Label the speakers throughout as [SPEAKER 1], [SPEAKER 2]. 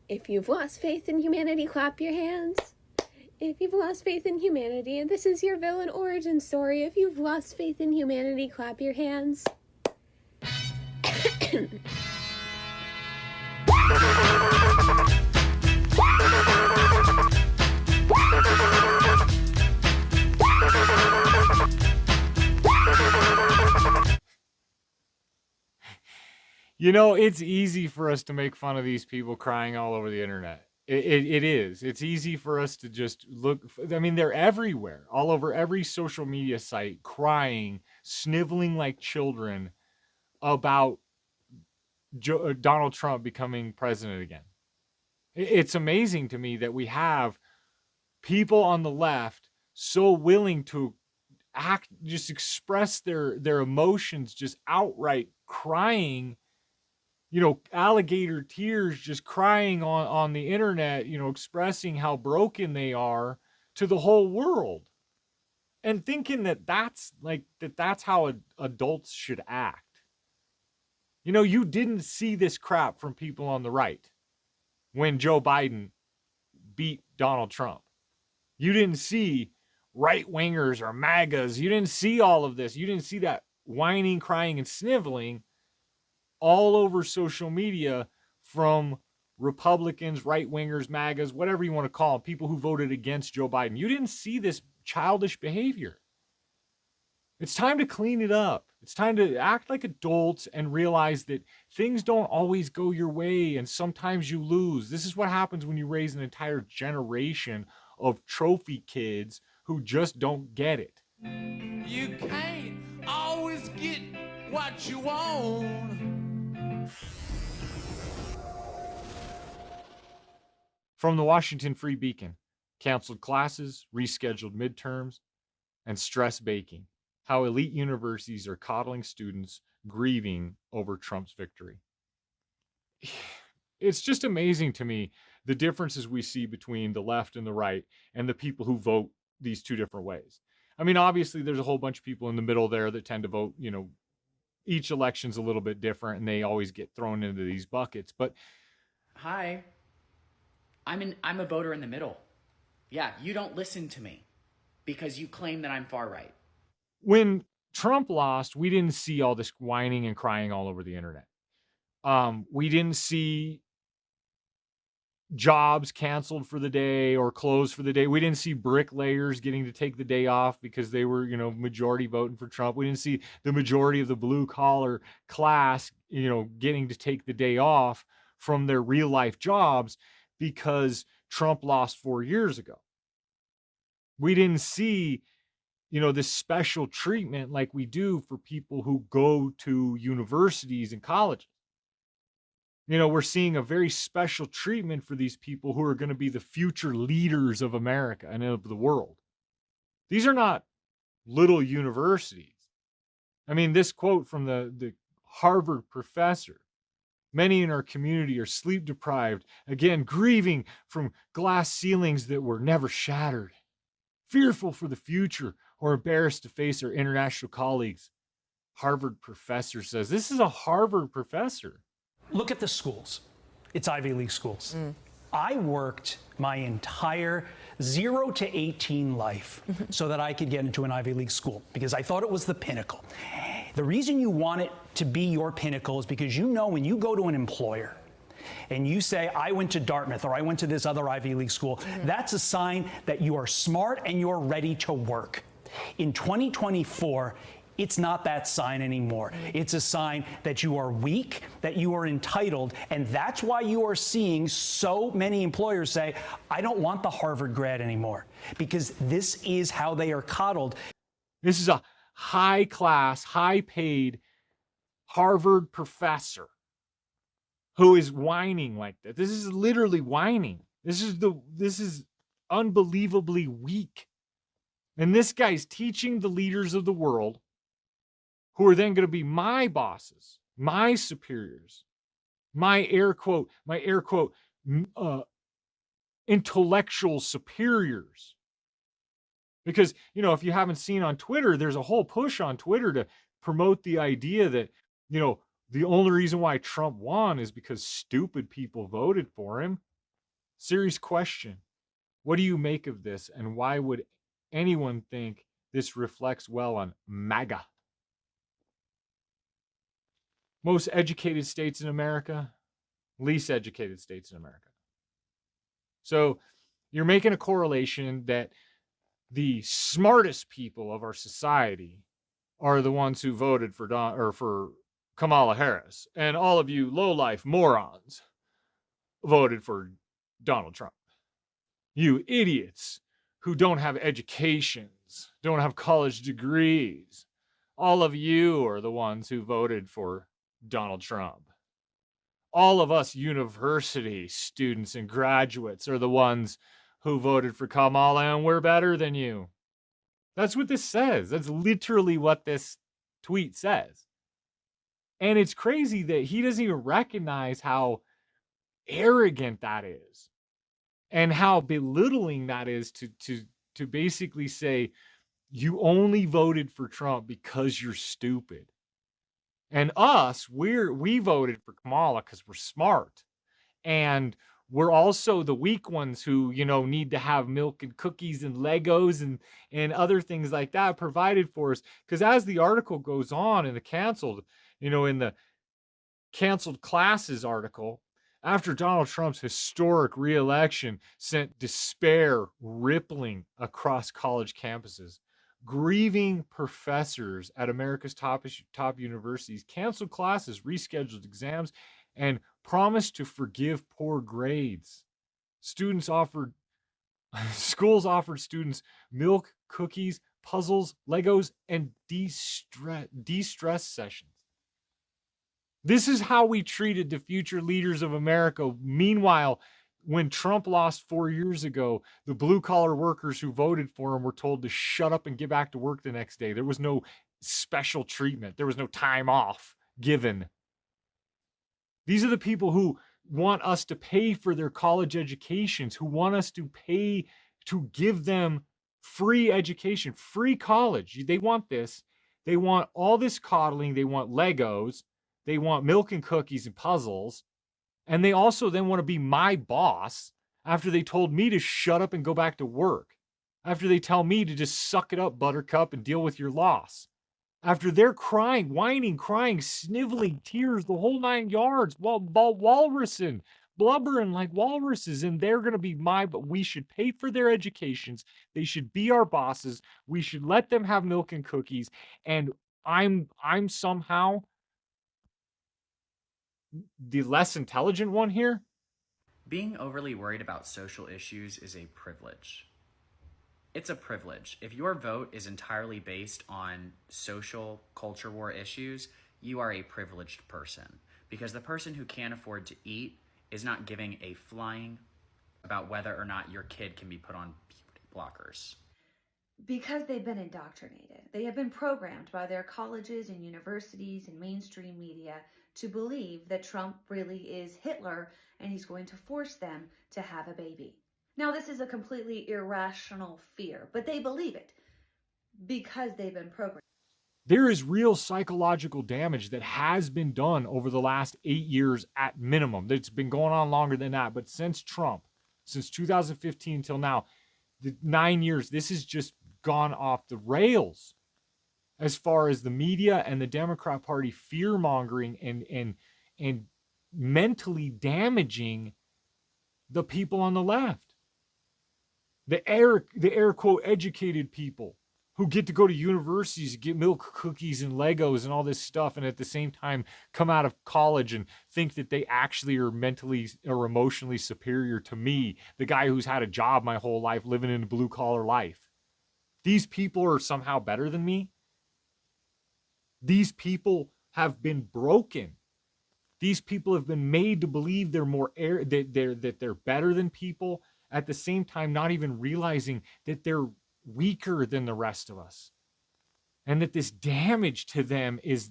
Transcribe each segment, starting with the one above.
[SPEAKER 1] If you've lost faith in humanity, clap your hands. If you've lost faith in humanity, and this is your villain origin story, if you've lost faith in humanity, clap your hands.
[SPEAKER 2] You know, it's easy for us to make fun of these people crying all over the internet. It is. It's easy for us to just look. I mean, they're everywhere, all over every social media site, crying, sniveling like children about Donald Trump becoming president again. It's amazing to me that we have people on the left so willing to act, just express their emotions, just outright crying, you know, alligator tears, just crying on the internet, you know, expressing how broken they are to the whole world, and thinking that that's how adults should act. You know, you didn't see this crap from people on the right when Joe Biden beat Donald Trump. You didn't see right wingers or MAGAs. You didn't see all of this. You didn't see that whining, crying, and sniveling all over social media from Republicans, right wingers, MAGAs, whatever you want to call them, people who voted against Joe Biden. You didn't see this childish behavior. It's time to clean it up. It's time to act like adults and realize that things don't always go your way and sometimes you lose. This is what happens when you raise an entire generation of trophy kids who just don't get it.
[SPEAKER 3] You can't always get what you want.
[SPEAKER 2] From the Washington Free Beacon, canceled classes, rescheduled midterms, and stress baking. How elite universities are coddling students grieving over Trump's victory. It's just amazing to me the differences we see between the left and the right and the people who vote these two different ways. I mean, obviously, there's a whole bunch of people in the middle there that tend to vote, you know, each election's a little bit different and they always get thrown into these buckets. But
[SPEAKER 4] hi, I'm a voter in the middle. Yeah, you don't listen to me because you claim that I'm far right.
[SPEAKER 2] When Trump lost, we didn't see all this whining and crying all over the internet. We didn't see jobs canceled for the day or closed for the day. We didn't see bricklayers getting to take the day off because they were, you know, majority voting for Trump. We didn't see the majority of the blue collar class, you know, getting to take the day off from their real life jobs because Trump lost 4 years ago. We didn't see, you know, this special treatment like we do for people who go to universities and colleges. You know, we're seeing a very special treatment for these people who are going to be the future leaders of America and of the world. These are not little universities. I mean, this quote from the Harvard professor: many in our community are sleep deprived, again, grieving from glass ceilings that were never shattered, fearful for the future, or embarrassed to face our international colleagues. Harvard professor says. This is a Harvard professor.
[SPEAKER 5] Look at the schools. It's Ivy League schools. I worked my entire 0 to 18 life so that I could get into an Ivy League school because I thought it was the pinnacle. The reason you want it to be your pinnacle is because you know when you go to an employer and you say, I went to Dartmouth or I went to this other Ivy League school, that's a sign that you are smart and you're ready to work. In 2024, it's not that sign anymore. It's a sign that you are weak, that you are entitled, and that's why you are seeing so many employers say, I don't want the Harvard grad anymore, because this is how they are coddled.
[SPEAKER 2] This is a high-class, high-paid Harvard professor who is whining like that. This is literally whining. This is unbelievably weak. And this guy's teaching the leaders of the world, who are then going to be my bosses, my superiors, my air quote, intellectual superiors. Because, you know, if you haven't seen on Twitter, there's a whole push on Twitter to promote the idea that, you know, the only reason why Trump won is because stupid people voted for him. Serious question. What do you make of this, and why would anyone think this reflects well on MAGA? Most educated states in America, least educated states in America. So you're making a correlation that the smartest people of our society are the ones who voted for Kamala Harris, and all of you low-life morons voted for Donald Trump. You idiots who don't have educations, don't have college degrees, all of you are the ones who voted for Donald Trump. All of us university students and graduates are the ones who voted for Kamala, and we're better than you. That's what this says. That's literally what this tweet says. And it's crazy that he doesn't even recognize how arrogant that is and how belittling that is to basically say you only voted for Trump because you're stupid. And us, we voted for Kamala because we're smart. And we're also the weak ones who, need to have milk and cookies and Legos and other things like that provided for us. Because as the article goes on in the canceled classes article, after Donald Trump's historic reelection sent despair rippling across college campuses, grieving professors at America's top universities canceled classes, rescheduled exams, and promised to forgive poor grades. Schools offered students milk, cookies, puzzles, Legos, and de-stress sessions. This is how we treated the future leaders of America. Meanwhile, when Trump lost 4 years ago, the blue-collar workers who voted for him were told to shut up and get back to work the next day. There was no special treatment. There was no time off given. These are the people who want us to pay for their college educations, who want us to pay to give them free education, free college. They want this. They want all this coddling. They want Legos. They want milk and cookies and puzzles. And they also then want to be my boss after they told me to shut up and go back to work. After they tell me to just suck it up, buttercup, and deal with your loss. After they're crying, whining, crying, sniveling, tears, the whole 9 yards, walrusing, blubbering like walruses, and they're going to be but we should pay for their educations. They should be our bosses. We should let them have milk and cookies. And I'm somehow the less intelligent one here.
[SPEAKER 4] Being overly worried about social issues is a privilege. It's a privilege. If your vote is entirely based on social culture war issues, you are a privileged person. Because the person who can't afford to eat is not giving a flying about whether or not your kid can be put on puberty blockers.
[SPEAKER 6] Because they've been indoctrinated. They have been programmed by their colleges and universities and mainstream media to believe that Trump really is Hitler and he's going to force them to have a baby. Now, this is a completely irrational fear, but they believe it because they've been programmed.
[SPEAKER 2] There is real psychological damage that has been done over the last 8 years at minimum. It's been going on longer than that, but since Trump, since 2015 till now, the 9 years, this has just gone off the rails as far as the media and the Democrat Party fear-mongering and mentally damaging the people on the left. The air quote educated people who get to go to universities, get milk, cookies, and Legos and all this stuff, and at the same time come out of college and think that they actually are mentally or emotionally superior to me, the guy who's had a job my whole life, living in a blue-collar life. These people are somehow better than me. These people have been broken. These people have been made to believe they're that they're better than people, at the same time not even realizing that they're weaker than the rest of us. And that this damage to them is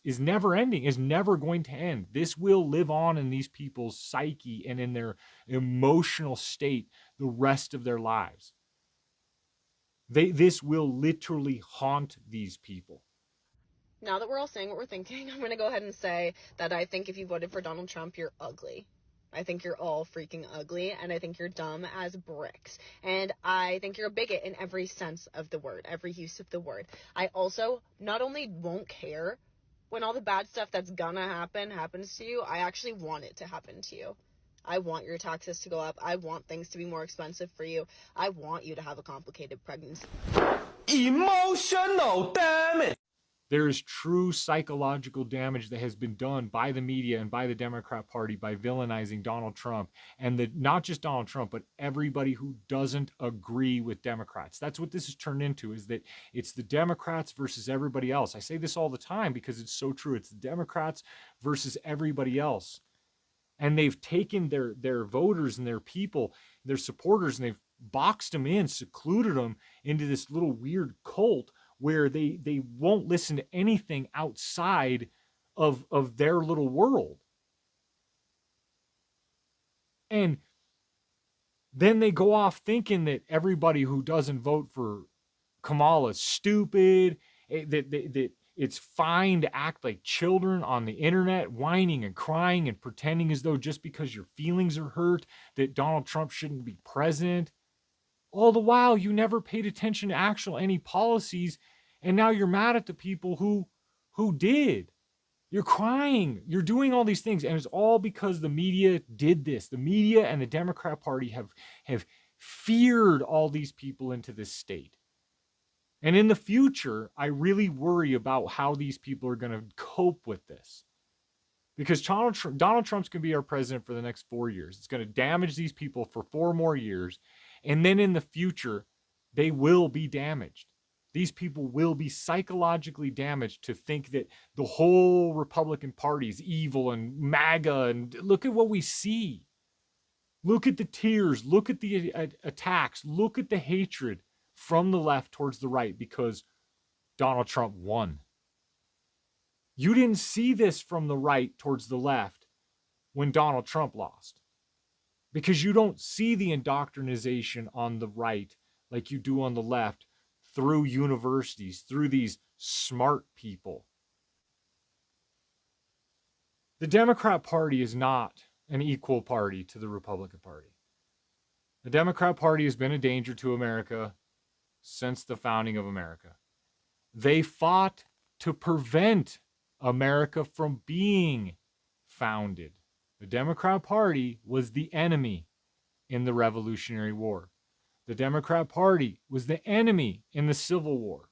[SPEAKER 2] never ending, is never going to end. This will live on in these people's psyche and in their emotional state the rest of their lives. This will literally haunt these people.
[SPEAKER 7] Now that we're all saying what we're thinking, I'm going to go ahead and say that I think if you voted for Donald Trump, you're ugly. I think you're all freaking ugly, and I think you're dumb as bricks. And I think you're a bigot in every sense of the word, every use of the word. I also not only won't care when all the bad stuff that's gonna happen happens to you, I actually want it to happen to you. I want your taxes to go up. I want things to be more expensive for you. I want you to have a complicated pregnancy.
[SPEAKER 8] Emotional damage.
[SPEAKER 2] There is true psychological damage that has been done by the media and by the Democrat Party by villainizing Donald Trump, and not just Donald Trump, but everybody who doesn't agree with Democrats. That's what this has turned into, is that it's the Democrats versus everybody else. I say this all the time because it's so true. It's the Democrats versus everybody else. And they've taken their voters and their people, their supporters, and they've boxed them in, secluded them into this little weird cult where they won't listen to anything outside of their little world. And then they go off thinking that everybody who doesn't vote for Kamala is stupid, that it's fine to act like children on the internet, whining and crying and pretending as though just because your feelings are hurt that Donald Trump shouldn't be president. All the while, you never paid attention to any policies, and now you're mad at the people who did. You're crying. You're doing all these things, and it's all because the media did this. The media and the Democrat Party have feared all these people into this state. And in the future, I really worry about how these people are going to cope with this. Because Donald Trump's going to be our president for the next 4 years. It's going to damage these people for 4 more years. And then in the future, they will be damaged. These people will be psychologically damaged to think that the whole Republican Party is evil and MAGA. And look at what we see. Look at the tears. Look at the attacks. Look at the hatred from the left towards the right because Donald Trump won. You didn't see this from the right towards the left when Donald Trump lost. Because you don't see the indoctrination on the right like you do on the left through universities, through these smart people. The Democrat Party is not an equal party to the Republican Party. The Democrat Party has been a danger to America since the founding of America. They fought to prevent America from being founded. The Democrat Party was the enemy in the Revolutionary War. The Democrat Party was the enemy in the Civil War.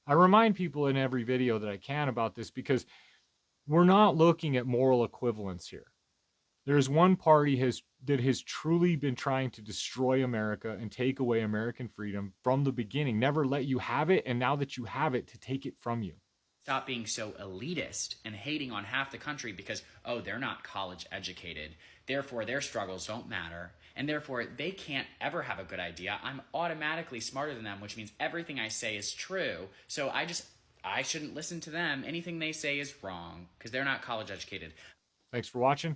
[SPEAKER 2] I remind people in every video that I can about this because we're not looking at moral equivalence here. There's one party that has truly been trying to destroy America and take away American freedom from the beginning, never let you have it, and now that you have it, to take it from you.
[SPEAKER 4] Stop being so elitist and hating on half the country because, oh, they're not college educated. Therefore, their struggles don't matter. And therefore, they can't ever have a good idea. I'm automatically smarter than them, which means everything I say is true. So I shouldn't listen to them. Anything they say is wrong because they're not college educated.
[SPEAKER 2] Thanks for watching.